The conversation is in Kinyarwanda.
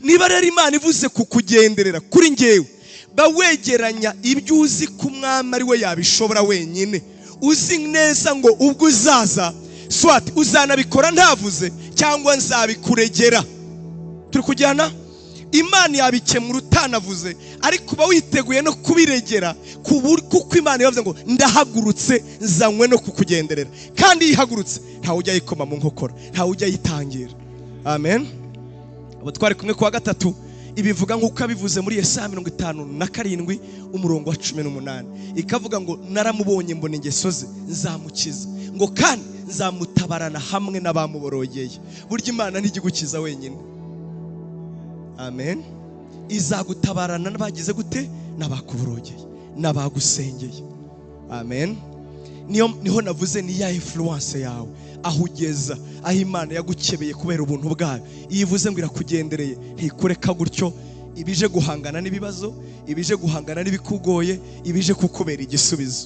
Niba rero Imana ivuze kukugenderera kuri njyewe, bawegeranya ibyo uzi ku mwami ari we yabishobora wenyine, uzi neza ngo ubwo uzaza swati uzanabikora ntavuze cyangwa nzabikuregera. Turi kujyana? Imana yabikemura utanavuze, ariko uba witeguye no kubiregera kuko Imana yavuze ngo ndahagurutse nzanywe no kukugenderera. Kandi yihagurutse ntawe ujya yikoma mu nkokora, ntawe ujya yitangira. Amen. Abo twari kumwe kuwa gatatu ibivuga nk'uko abivuze muri Yesaya 57 umurongo wa 18, ikavuga ngo naramubonye mbona ingeso ze nzamukiza, ngo kandi nzamutabarana hamwe n'abamuborogeye. Burya Imana ntigigukiza wenyine. Amen. Izagutabarana n'abagize gute? N'abakuborogeye, n'abagusengeye. Amen. Niho navuze ni ya influence yawe aho ugeza, aho Imana yagukebeye kubera ubuntu bwayo. Iyivuze ngo irakugendereye ntikureka gutyo, ibije guhangana n'ibibazo, ibije guhangana n'ibikugoye, ibije kukubera igisubizo.